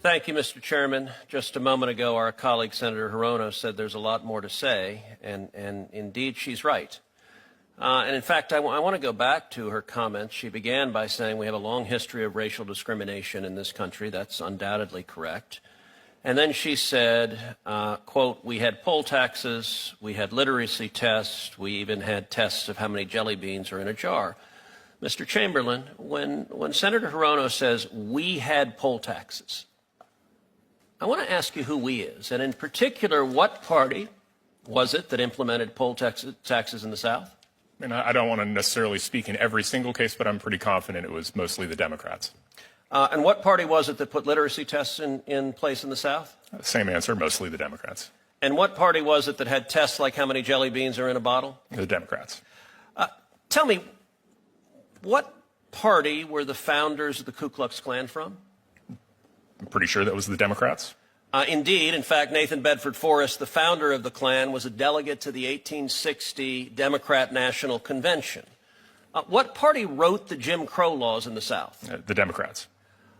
Thank you, Mr. Chairman. Just a moment ago, our colleague, Senator Hirono, said there's a lot more to say, and indeed she's right. And in fact, I want to go back to her comments. She began by saying we have a long history of racial discrimination in this country. That's undoubtedly correct. And then she said, quote, we had poll taxes, we had literacy tests, we even had tests of how many jelly beans are in a jar. Mr. Chamberlain, when Senator Hirono says we had poll taxes, I want to ask you who we is, and in particular, what party was it that implemented poll taxes in the South? And I don't want to necessarily speak in every single case, but I'm pretty confident it was mostly the Democrats. And what party was it that put literacy tests in place in the South? Same answer, mostly the Democrats. And what party was it that had tests like how many jelly beans are in a bottle? The Democrats. Tell me, what party were the founders of the Ku Klux Klan from? I'm pretty sure that was the Democrats. Indeed. In fact, Nathan Bedford Forrest, the founder of the Klan, was a delegate to the 1860 Democrat National Convention. What party wrote the Jim Crow laws in the South? The Democrats.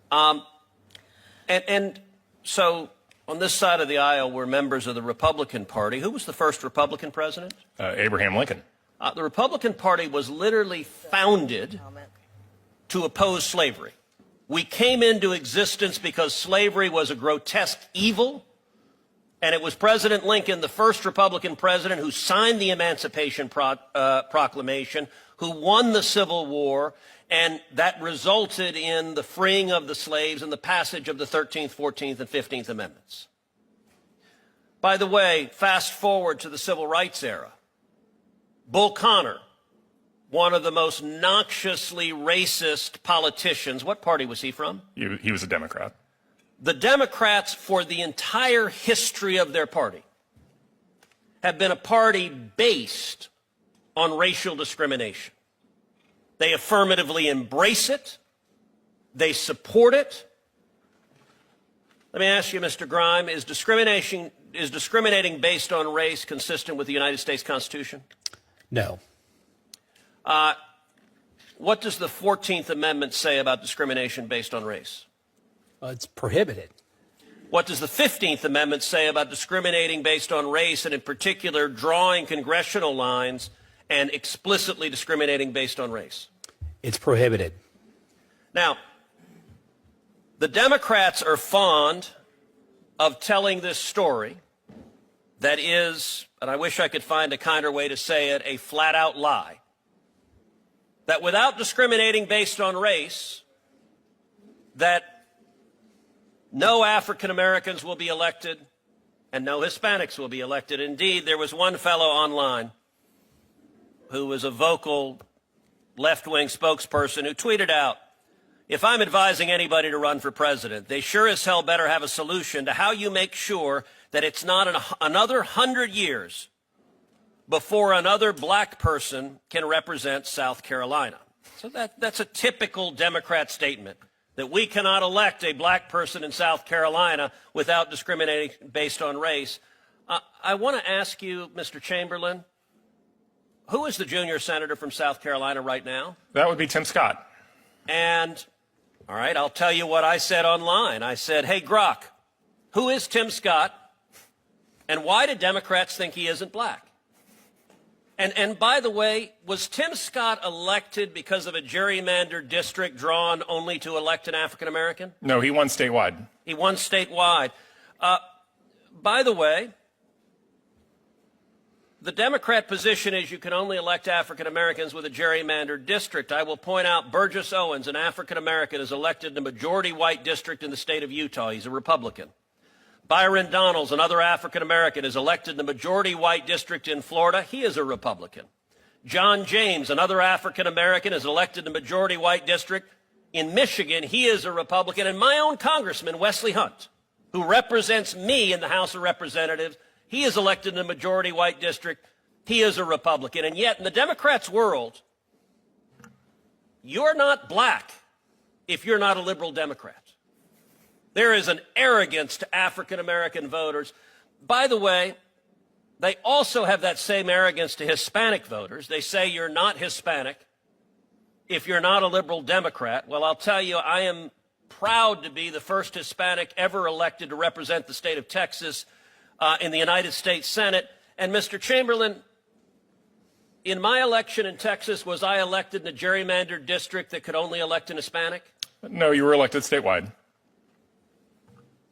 And so on this side of the aisle were members of the Republican Party. Who was the first Republican president? Abraham Lincoln. The Republican Party was literally founded to oppose slavery. We came into existence because slavery was a grotesque evil, and it was President Lincoln, the first Republican president, who signed the Emancipation Proclamation, who won the Civil War, and that resulted in the freeing of the slaves and the passage of the 13th, 14th, and 15th Amendments. By the way, fast forward to the Civil Rights era. Bull Connor, one of the most noxiously racist politicians. What party was he from? He was a Democrat. The Democrats, for the entire history of their party, have been a party based on racial discrimination. They affirmatively embrace it. They support it. Let me ask you, Mr. Grime, is discriminating based on race consistent with the United States Constitution? No. What does the 14th Amendment say about discrimination based on race? It's prohibited. What does the 15th Amendment say about discriminating based on race, and in particular drawing congressional lines and explicitly discriminating based on race? It's prohibited. Now, the Democrats are fond of telling this story that is, and I wish I could find a kinder way to say it, a flat-out lie. That without discriminating based on race, that no African Americans will be elected and no Hispanics will be elected. Indeed, there was one fellow online who was a vocal left-wing spokesperson who tweeted out, if I'm advising anybody to run for president, they sure as hell better have a solution to how you make sure that it's not another 100 years before another black person can represent South Carolina. So that's a typical Democrat statement, that we cannot elect a black person in South Carolina without discriminating based on race. I want to ask you, Mr. Chamberlain, who is the junior senator from South Carolina right now? That would be Tim Scott. And, all right, I'll tell you what I said online. I said, hey, Grok, who is Tim Scott, and why do Democrats think he isn't black? And by the way, was Tim Scott elected because of a gerrymandered district drawn only to elect an African American? No, he won statewide. He won statewide. By the way, the Democrat position is you can only elect African Americans with a gerrymandered district. I will point out Burgess Owens, an African American, is elected in a majority white district in the state of Utah. He's a Republican. Byron Donalds, another African American, is elected in the majority white district in Florida. He is a Republican. John James, another African American, is elected in the majority white district in Michigan. He is a Republican. And my own congressman, Wesley Hunt, who represents me in the House of Representatives, he is elected in a majority white district. He is a Republican. And yet, in the Democrats' world, you're not black if you're not a liberal Democrat. There is an arrogance to African American voters. By the way, they also have that same arrogance to Hispanic voters. They say you're not Hispanic if you're not a liberal Democrat. Well, I'll tell you, I am proud to be the first Hispanic ever elected to represent the state of Texas in the United States Senate. And Mr. Chamberlain, in my election in Texas, was I elected in a gerrymandered district that could only elect an Hispanic? No, you were elected statewide.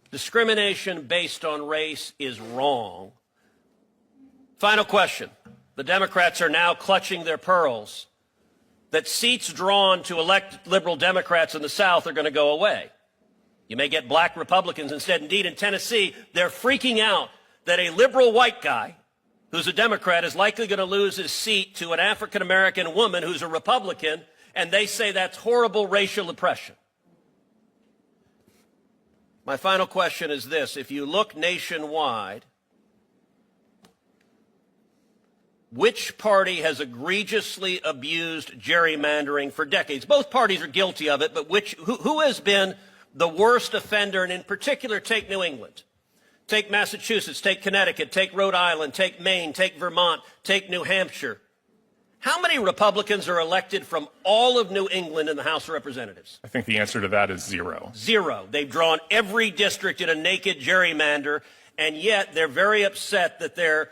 Discrimination based on race is wrong. Final question. The Democrats are now clutching their pearls that seats drawn to elect liberal Democrats in the South are going to go away. You may get black Republicans instead. Indeed, in Tennessee, they're freaking out that a liberal white guy who's a Democrat is likely going to lose his seat to an African-American woman who's a Republican, and they say that's horrible racial oppression. My final question is this. If you look nationwide, which party has egregiously abused gerrymandering for decades? Both parties are guilty of it, but who has been the worst offender? And in particular, take New England. Take Massachusetts, take Connecticut, take Rhode Island, take Maine, take Vermont, take New Hampshire. How many Republicans are elected from all of New England in the House of Representatives? I think the answer to that is zero. Zero. They've drawn every district in a naked gerrymander, and yet they're very upset that their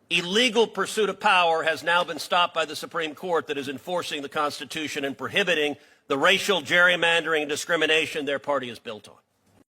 illegal pursuit of power has now been stopped by the Supreme Court that is enforcing the Constitution and prohibiting the racial gerrymandering and discrimination their party is built on.